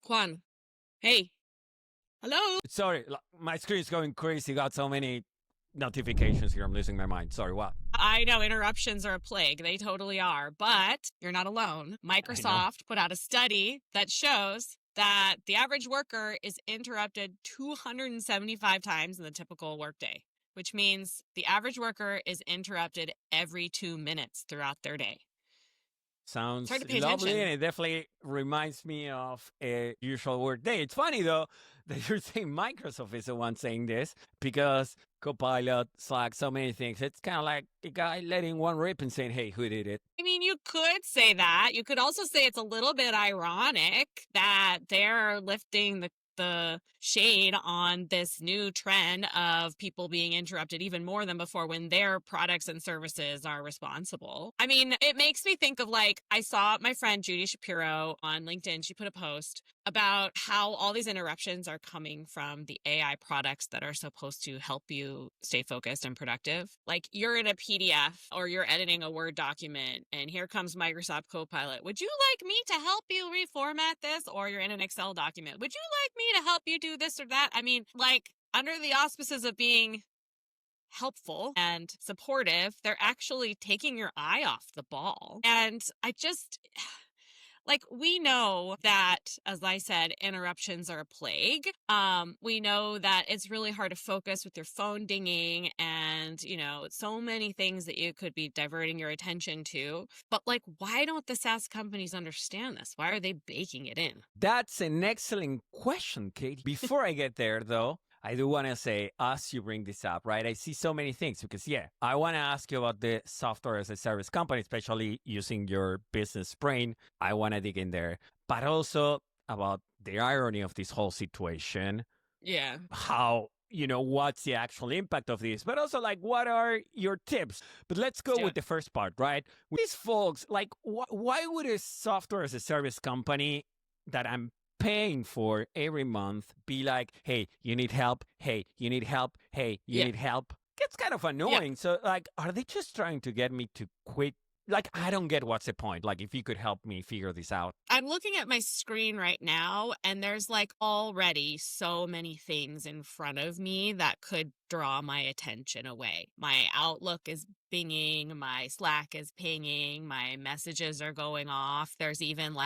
Juan, hey, hello. Sorry, my screen is going crazy. Got so many notifications here. I'm losing my mind. Sorry, what? I know interruptions are a plague. They totally are, but you're not alone. I know. Microsoft put out a study that shows that the average worker is interrupted 275 times in the typical workday, which means the average worker is interrupted every 2 minutes throughout their day. It's hard Sounds to pay lovely, attention. and it definitely reminds me of a usual Workday. It's funny though that you're saying Microsoft is the one saying this because Copilot, Slack, so many things. It's kind of like the guy letting one rip and saying, "Hey, who did it?" I mean, you could say that. You could also say it's a little bit ironic that they're lifting the shade on this new trend of people being interrupted even more than before when their products and services are responsible. I mean, it makes me think of I saw my friend Judy Shapiro on LinkedIn. She put a post about how all these interruptions are coming from the AI products that are supposed to help you stay focused and productive. Like you're in a PDF or you're editing a Word document and here comes Microsoft Copilot. Would you like me to help you reformat this? Or you're in an Excel document. Would you like me to help you do this or that? I mean, under the auspices of being helpful and supportive, they're actually taking your eye off the ball. And we know that, as I said, interruptions are a plague. We know that it's really hard to focus with your phone dinging and, so many things that you could be diverting your attention to. But why don't the SaaS companies understand this? Why are they baking it in? That's an excellent question, Kate. Before I get there, though, I do want to say, as you bring this up, right, I see so many things because, I want to ask you about the software as a service company, especially using your business brain. I want to dig in there, but also about the irony of this whole situation. Yeah. How, what's the actual impact of this, but also what are your tips? But let's go with the first part, right? These folks, why would a software as a service company that I'm paying for every month be like, hey, you need help? Hey, you need help? Hey, you need help? It's kind of annoying. Yeah. So are they just trying to get me to quit? I don't get what's the point. If you could help me figure this out. I'm looking at my screen right now, and there's already so many things in front of me that could draw my attention away. My Outlook is binging, my Slack is pinging, my messages are going off. There's even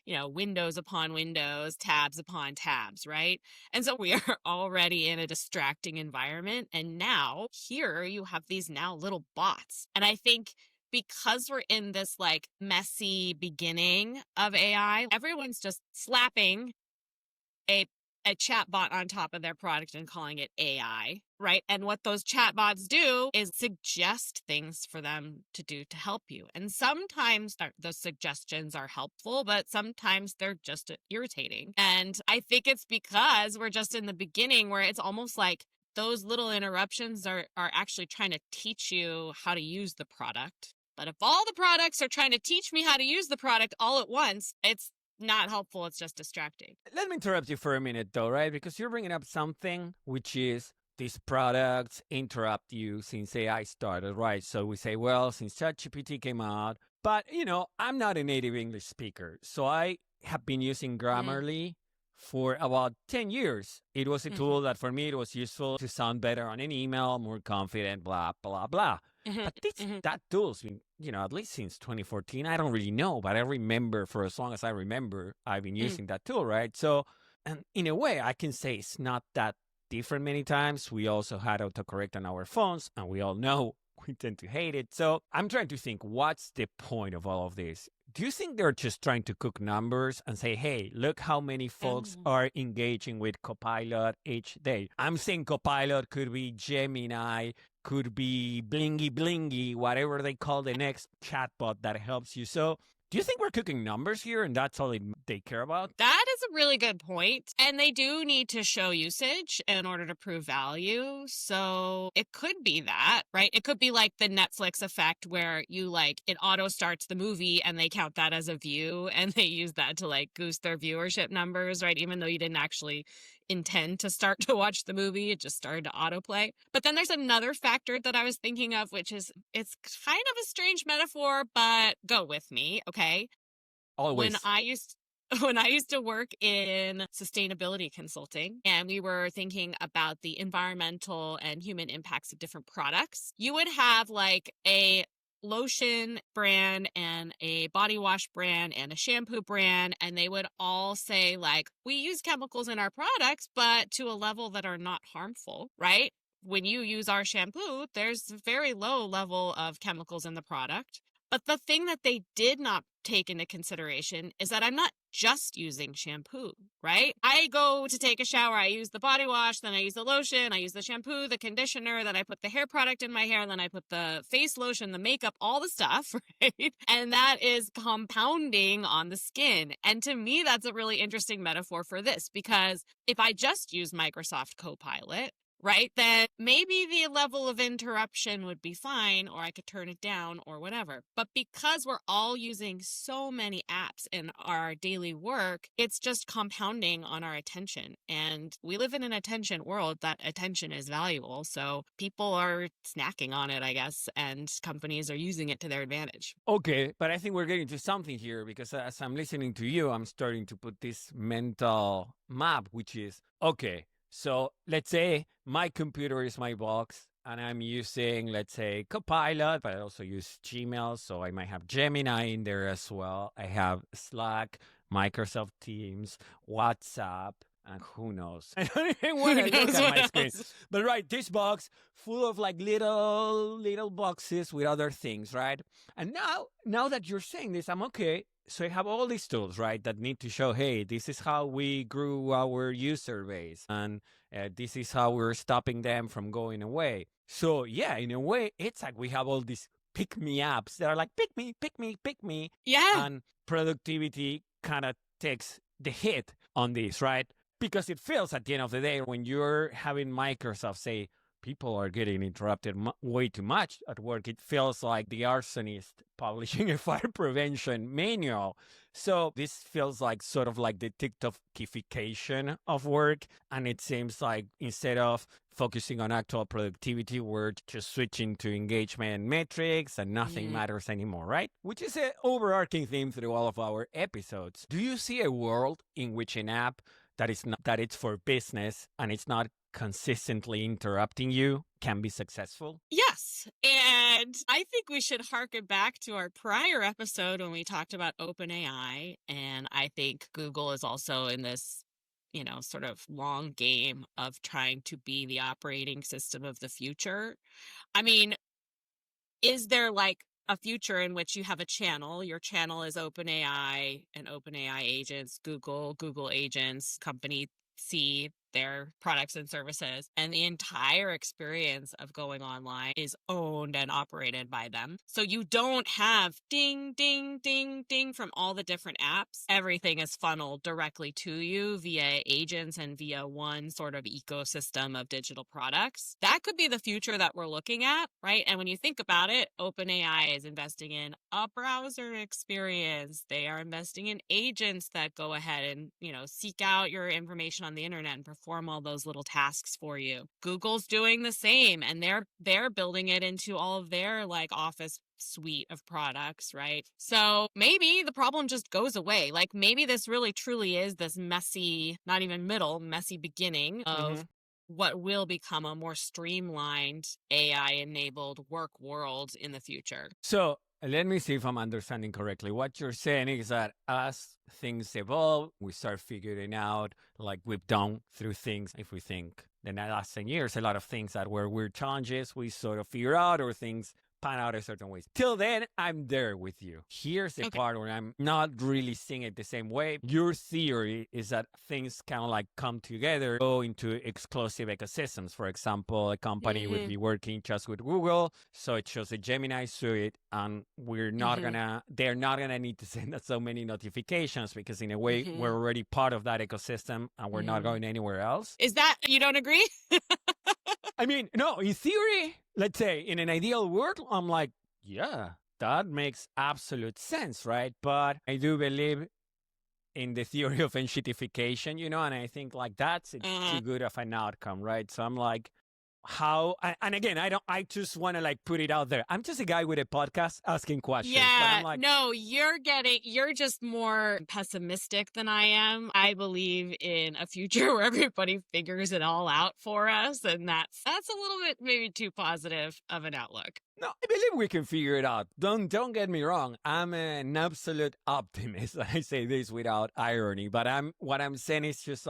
windows upon windows, tabs upon tabs, right? And so we are already in a distracting environment. And now here you have these now little bots. And I think because we're in this messy beginning of AI, everyone's just slapping a chat bot on top of their product and calling it AI, right? And what those chat bots do is suggest things for them to do to help you. And sometimes those suggestions are helpful, but sometimes they're just irritating. And I think it's because we're just in the beginning where it's almost like those little interruptions are actually trying to teach you how to use the product. But if all the products are trying to teach me how to use the product all at once, it's not helpful. It's just distracting. Let me interrupt you for a minute, though, right? Because you're bringing up something which is these products interrupt you since AI started, right? So we say, well, since ChatGPT came out, but, I'm not a native English speaker. So I have been using Grammarly for about 10 years. It was a tool that for me, it was useful to sound better on an email, more confident, blah, blah, blah. But that tool's been, at least since 2014, I don't really know, but I remember for as long as I remember, I've been using that tool, right? So, and in a way, I can say it's not that different many times. We also had autocorrect on our phones, and we all know we tend to hate it. So I'm trying to think, what's the point of all of this? Do you think they're just trying to cook numbers and say, hey, look how many folks are engaging with Copilot each day? I'm saying Copilot could be Gemini, could be Blingy Blingy, whatever they call the next chatbot that helps you. So do you think we're cooking numbers here and that's all they care about? That is a really good point. And they do need to show usage in order to prove value. So it could be that, right? It could be like the Netflix effect where you it auto starts the movie and they count that as a view and they use that to goose their viewership numbers, right? Even though you didn't actually intend to start to watch the movie, it just started to autoplay. But then there's another factor that I was thinking of, which is it's kind of a strange metaphor, but go with me, okay? Always. When I used when I used to work in sustainability consulting and we were thinking about the environmental and human impacts of different products, you would have like a lotion brand and a body wash brand and a shampoo brand, and they would all say like, we use chemicals in our products, but to a level that are not harmful, right? When you use our shampoo, there's a very low level of chemicals in the product. But the thing that they did not take into consideration is that I'm not just using shampoo, right? I go to take a shower, I use the body wash, then I use the lotion, I use the shampoo, the conditioner, then I put the hair product in my hair, then I put the face lotion, the makeup, all the stuff, right? And that is compounding on the skin. And to me, that's a really interesting metaphor for this, because if I just use Microsoft Copilot, right, then maybe the level of interruption would be fine, or I could turn it down or whatever. But because we're all using so many apps in our daily work, it's just compounding on our attention. And we live in an attention world. That attention is valuable. So people are snacking on it, I guess, and companies are using it to their advantage. Okay, but I think we're getting to something here, because as I'm listening to you, I'm starting to put this mental map, which is, okay, so let's say my computer is my box and I'm using, let's say, Copilot, but I also use Gmail. So I might have Gemini in there as well. I have Slack, Microsoft Teams, WhatsApp, and who knows? I don't even want to look at my screen. But right, this box full of like little boxes with other things, right? And now that you're saying this, I'm okay. So I have all these tools, right, that need to show, hey, this is how we grew our user base, and this is how we're stopping them from going away. So yeah, in a way, it's like we have all these pick me apps that are like, pick me, pick me, pick me. Yeah. And productivity kind of takes the hit on this, right? Because it feels at the end of the day, when you're having Microsoft say, people are getting interrupted way too much at work, it feels like the arsonist publishing a fire prevention manual. So this feels like sort of like the TikTokification of work. And it seems like instead of focusing on actual productivity, we're just switching to engagement metrics and nothing matters anymore, right? Which is an overarching theme through all of our episodes. Do you see a world in which an app that it's for business and it's not consistently interrupting you can be successful? Yes. And I think we should harken back to our prior episode when we talked about OpenAI. And I think Google is also in this, sort of long game of trying to be the operating system of the future. I mean, is there like a future in which you have a channel? Your channel is OpenAI and OpenAI agents, Google agents, company C, their products and services, and the entire experience of going online is owned and operated by them. So you don't have ding, ding, ding, ding from all the different apps. Everything is funneled directly to you via agents and via one sort of ecosystem of digital products. That could be the future that we're looking at, right? And when you think about it, OpenAI is investing in a browser experience. They are investing in agents that go ahead and, seek out your information on the internet and perform all those little tasks for you. Google's doing the same, and they're building it into all of their like Office suite of products, right? So maybe the problem just goes away. Like maybe this really truly is this messy, not even messy beginning of what will become a more streamlined AI-enabled work world in the future. So let me see if I'm understanding correctly. What you're saying is that as things evolve, we start figuring out, like we've done through things, if we think the last 10 years, a lot of things that were weird challenges, we sort of figure out, or things pan out a certain way. Till then, I'm there with you. Here's the part where I'm not really seeing it the same way. Your theory is that things kind of like come together, go into exclusive ecosystems. For example, a company would be working just with Google, so it shows a Gemini suite, and they're not gonna need to send us so many notifications, because in a way, we're already part of that ecosystem and we're not going anywhere else. Is that, you don't agree? I mean, no, in theory, let's say in an ideal world, I'm like, yeah, that makes absolute sense, right? But I do believe in the theory of enshittification, and I think like that's too good of an outcome, right? So I'm like, and again, I just want to like put it out there. I'm just a guy with a podcast asking questions, but I'm Yeah, like, no, you're just more pessimistic than I am. I believe in a future where everybody figures it all out for us, and that's a little bit maybe too positive of an outlook. no, I believe we can figure it out. Don't get me wrong. I'm an absolute optimist. I say this without irony, but what I'm saying is just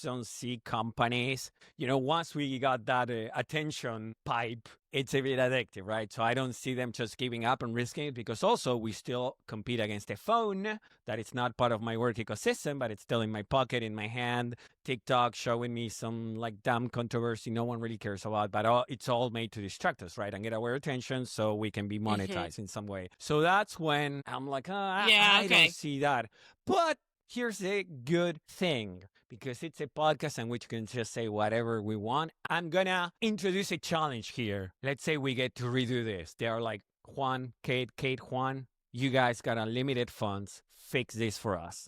don't see companies. Once we got that attention pipe, it's a bit addictive, right? So I don't see them just giving up and risking it, because also we still compete against a phone that is not part of my work ecosystem, but it's still in my pocket, in my hand. TikTok showing me some like dumb controversy no one really cares about, but it's all made to distract us, right? And get our attention so we can be Hmm. monetized in some way. So that's when I'm like, Yeah, I don't okay. see that. But here's a good thing, because it's a podcast in which we can just say whatever we want. I'm gonna introduce a challenge here. Let's say we get to redo this. They are like, Juan, Kate, Juan, you guys got unlimited funds. Fix this for us.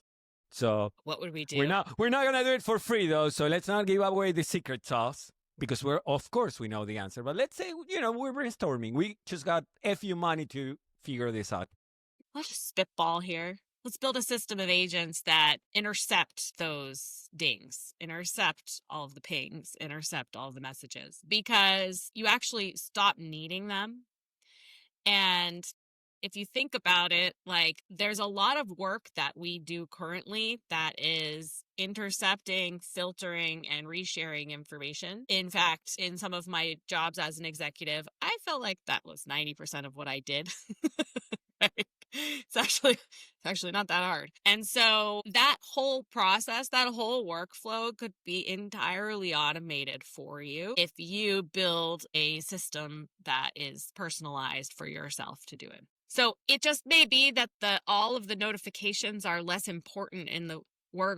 So What would we we're do? not we're not gonna do it for free though. So let's not give away the secret sauce, because of course we know the answer. But let's say we're brainstorming. We just got a few money to figure this out. Let's just spitball here. Let's build a system of agents that intercept those dings, intercept all of the pings, intercept all of the messages, because you actually stop needing them. And if you think about it, like there's a lot of work that we do currently that is intercepting, filtering, and resharing information. In fact, in some of my jobs as an executive, I felt like that was 90% of what I did. Right? It's actually not that hard. And so that whole process, that whole workflow could be entirely automated for you if you build a system that is personalized for yourself to do it. So it just may be that all of the notifications are less important in the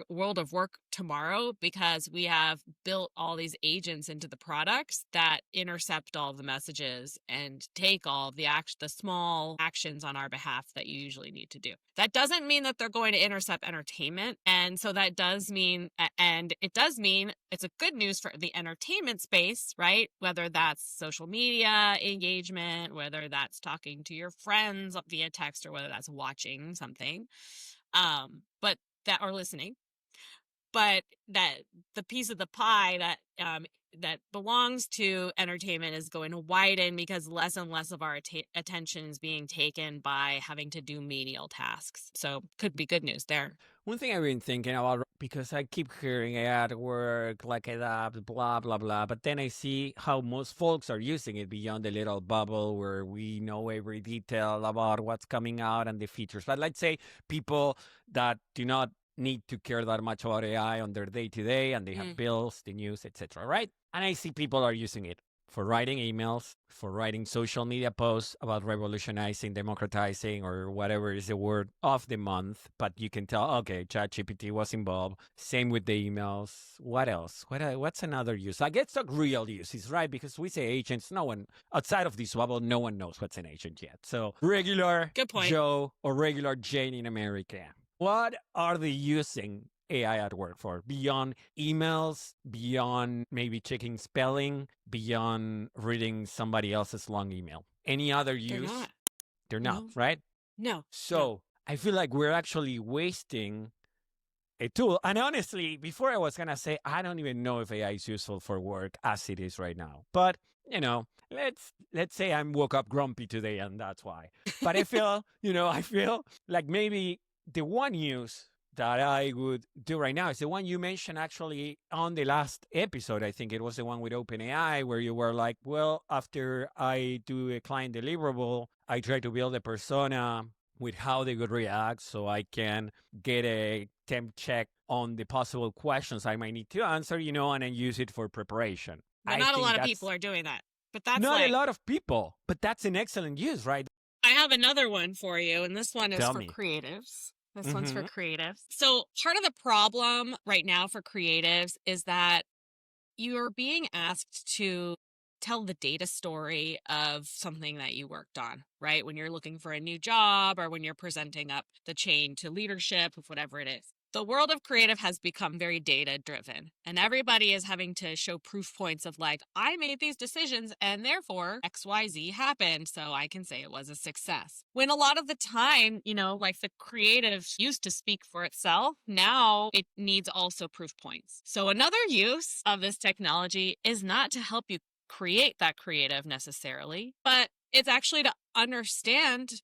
world of work tomorrow, because we have built all these agents into the products that intercept all of the messages and take all of the small actions on our behalf that you usually need to do. That doesn't mean that they're going to intercept entertainment. And so that does mean, and it does mean it's a good news for the entertainment space, right? Whether that's social media engagement, whether that's talking to your friends via text, or whether that's watching something. But that or listening, but that the piece of the pie that belongs to entertainment is going to widen, because less and less of our attention is being taken by having to do menial tasks. So could be good news there. One thing I've been thinking about, because I keep hearing at work, like adapt, blah, blah, blah, but then I see how most folks are using it beyond the little bubble where we know every detail about what's coming out and the features. But let's say people that do not need to care that much about AI on their day-to-day, and they have bills, the news, etc., right? And I see people are using it for writing emails, for writing social media posts about revolutionizing, democratizing, or whatever is the word of the month. But you can tell, okay, ChatGPT was involved. Same with the emails. What else? What's another use? I guess the real uses, right? Because we say agents, no one outside of this bubble, no one knows what's an agent yet. So regular Good point. Joe or regular Jane in America, what are they using AI at work for? Beyond emails, beyond maybe checking spelling, beyond reading somebody else's long email. Any other They're use? not. They're not, No. right? No. So I feel like we're actually wasting a tool. And honestly, before I was going to say, I don't even know if AI is useful for work as it is right now. But, let's say I woke up grumpy today and that's why. But I feel, I feel like maybe the one use that I would do right now is the one you mentioned actually on the last episode. I think it was the one with OpenAI, where you were like, well, after I do a client deliverable, I try to build a persona with how they would react so I can get a temp check on the possible questions I might need to answer, and then use it for preparation. But not a lot of people are doing that. But that's not a lot of people, but that's an excellent use, right? I have another one for you, and this one is Tell for me. creatives. This one's for creatives. So part of the problem right now for creatives is that you're being asked to tell the data story of something that you worked on, right? When you're looking for a new job, or when you're presenting up the chain to leadership of whatever it is. The world of creative has become very data driven, and everybody is having to show proof points of like, I made these decisions and therefore XYZ happened, so I can say it was a success. When a lot of the time, like the creative used to speak for itself, now it needs also proof points. So another use of this technology is not to help you create that creative necessarily, but it's actually to understand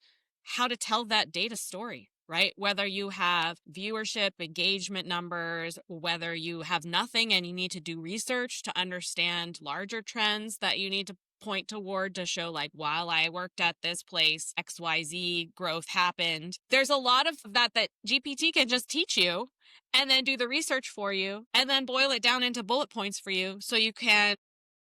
how to tell that data story. Right? Whether you have viewership, engagement numbers, whether you have nothing and you need to do research to understand larger trends that you need to point toward to show like, while I worked at this place, XYZ growth happened. There's a lot of that GPT can just teach you and then do the research for you and then boil it down into bullet points for you so you can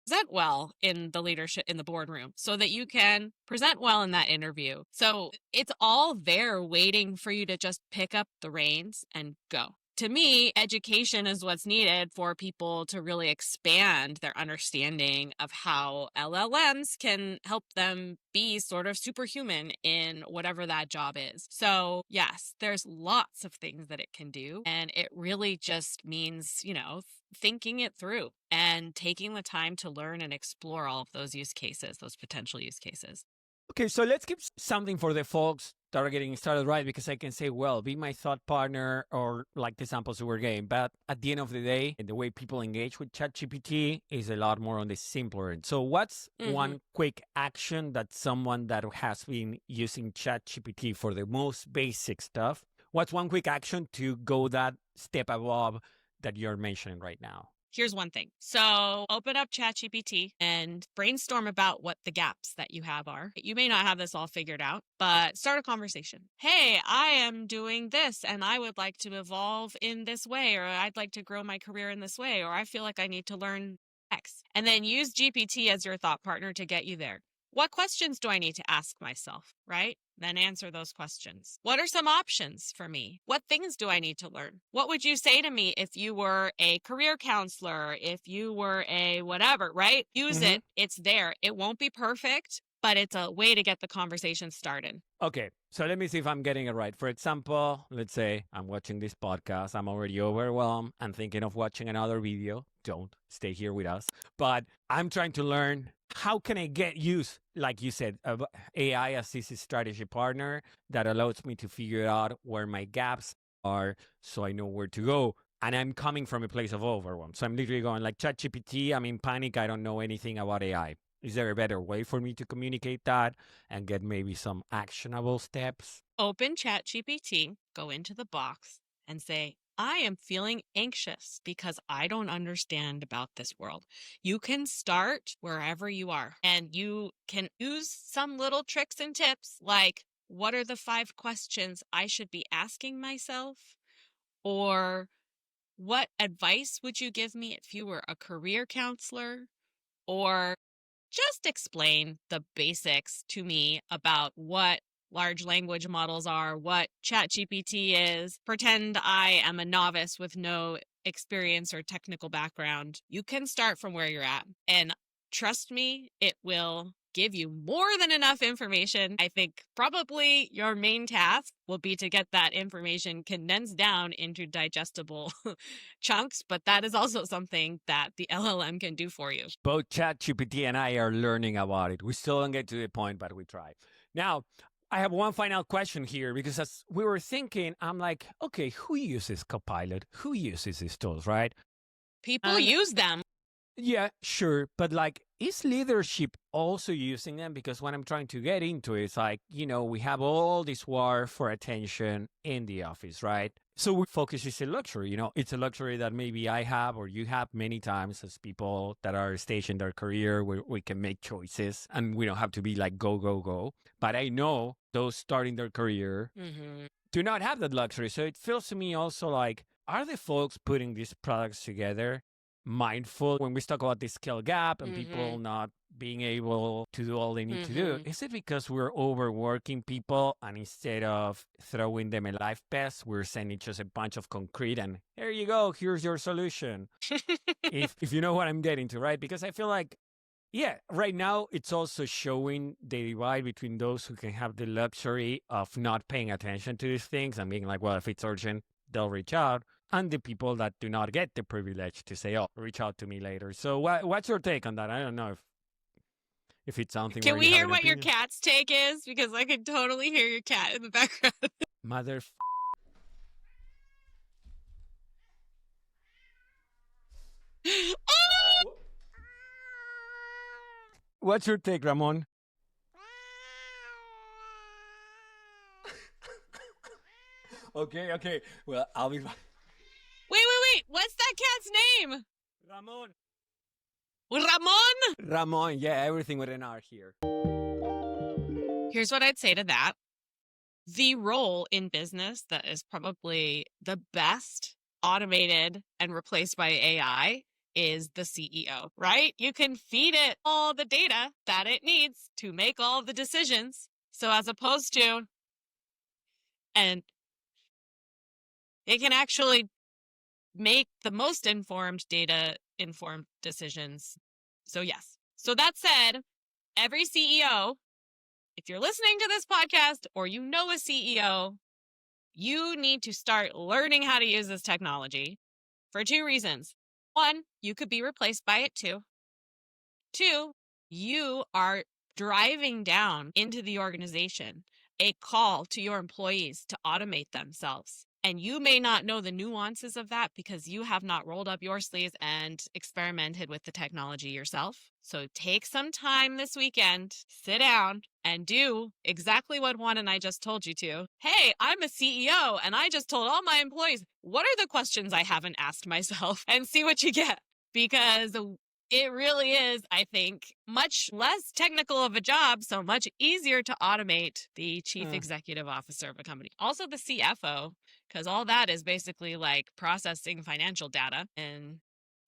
present well in the leadership in the boardroom, so that you can present well in that interview. So it's all there waiting for you to just pick up the reins and go. To me, education is what's needed for people to really expand their understanding of how LLMs can help them be sort of superhuman in whatever that job is. So yes, there's lots of things that it can do. And it really just means, thinking it through and taking the time to learn and explore all of those use cases, those potential use cases. Okay, so let's keep something for the folks that are getting started, right? Because I can say, well, be my thought partner or like the examples we were getting. But at the end of the day, the way people engage with ChatGPT is a lot more on the simpler end. So what's one quick action that someone that has been using ChatGPT for the most basic stuff, what's one quick action to go that step above that you're mentioning right now? Here's one thing. So open up ChatGPT and brainstorm about what the gaps that you have are. You may not have this all figured out, but start a conversation. Hey, I am doing this and I would like to evolve in this way, or I'd like to grow my career in this way, or I feel like I need to learn X. And then use GPT as your thought partner to get you there. What questions do I need to ask myself, right? Then answer those questions. What are some options for me? What things do I need to learn? What would you say to me if you were a career counselor, if you were a whatever, right? Use it. It's there. It won't be perfect, but it's a way to get the conversation started. Okay, so let me see if I'm getting it right. For example, let's say I'm watching this podcast. I'm already overwhelmed and thinking of watching another video. Don't stay here with us. But I'm trying to learn, how can I get used, like you said, AI as this strategy partner that allows me to figure out where my gaps are so I know where to go. And I'm coming from a place of overwhelm. So I'm literally going like, ChatGPT, I'm in panic. I don't know anything about AI. Is there a better way for me to communicate that and get maybe some actionable steps? Open ChatGPT, go into the box and say, I am feeling anxious because I don't understand about this world. You can start wherever you are and you can use some little tricks and tips like, what are the 5 questions I should be asking myself? Or what advice would you give me if you were a career counselor? Or just explain the basics to me about what large language models are, what ChatGPT is. Pretend I am a novice with no experience or technical background. You can start from where you're at. And trust me, it will give you more than enough information. I think probably your main task will be to get that information condensed down into digestible chunks, but that is also something that the LLM can do for you. Both ChatGPT and I are learning about it. We still don't get to the point, but we try. Now, I have one final question here, because as we were thinking, I'm like, okay, who uses Copilot? Who uses these tools, right? People use them. Yeah, sure. But like, is leadership also using them? Because what I'm trying to get into is like, we have all this war for attention in the office, right? So focus is a luxury, it's a luxury that maybe I have or you have many times as people that are staged in their career where we can make choices and we don't have to be like, go, go, go. But I know those starting their career do not have that luxury. So it feels to me also like, are the folks putting these products together mindful when we talk about this skill gap and people not being able to do all they need to do? Is it because we're overworking people and instead of throwing them a life vest, we're sending just a bunch of concrete and here you go, here's your solution? if you know what I'm getting to, right? Because I feel like, yeah, right now it's also showing the divide between those who can have the luxury of not paying attention to these things and being like, well, if it's urgent, they'll reach out, and the people that do not get the privilege to say, "Oh, reach out to me later." So, what's your take on that? I don't know if it's something Can where we you have hear an what your opinion. cat's take is? Because I can totally hear your cat in the background. Mother. Oh! What's your take, Ramon? Okay. Well, I'll be back. Wait. What's that cat's name? Ramon. Ramón? Ramon, yeah, everything with an R here. Here's what I'd say to that. The role in business that is probably the best automated and replaced by AI is the CEO, right? You can feed it all the data that it needs to make all the decisions. So as opposed to, and it can actually make the most informed data-informed decisions. So yes. So that said, every CEO, if you're listening to this podcast or you know a CEO, you need to start learning how to use this technology for two reasons. One, you could be replaced by it too. Two, you are driving down into the organization a call to your employees to automate themselves. And you may not know the nuances of that because you have not rolled up your sleeves and experimented with the technology yourself. So take some time this weekend, sit down, and do exactly what Juan and I just told you to. Hey, I'm a CEO, and I just told all my employees, what are the questions I haven't asked myself? And see what you get. Because it really is, I think, much less technical of a job, so much easier to automate the chief executive officer of a company. Also the CFO, because all that is basically like processing financial data. And,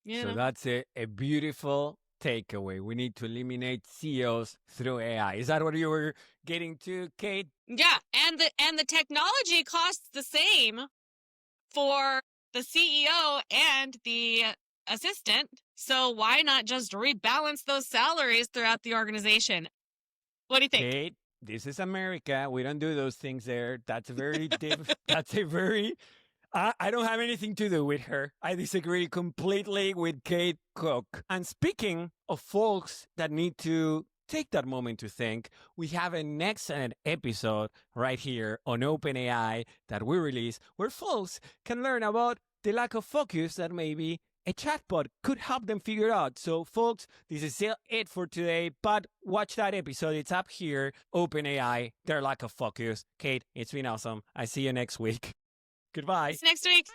So that's a beautiful takeaway. We need to eliminate CEOs through AI. Is that what you were getting to, Kate? Yeah, and the technology costs the same for the CEO and the assistant. So why not just rebalance those salaries throughout the organization? What do you think? Kate, this is America. We don't do those things there. That's very that's a very I don't have anything to do with her. I disagree completely with Kate Cook. And speaking of folks that need to take that moment to think, we have an excellent episode right here on OpenAI that we release where folks can learn about the lack of focus that maybe a chatbot could help them figure out. So, folks, this is it for today, but watch that episode. It's up here. OpenAI, their lack of focus. Kate, it's been awesome. I see you next week. Goodbye. See you next week.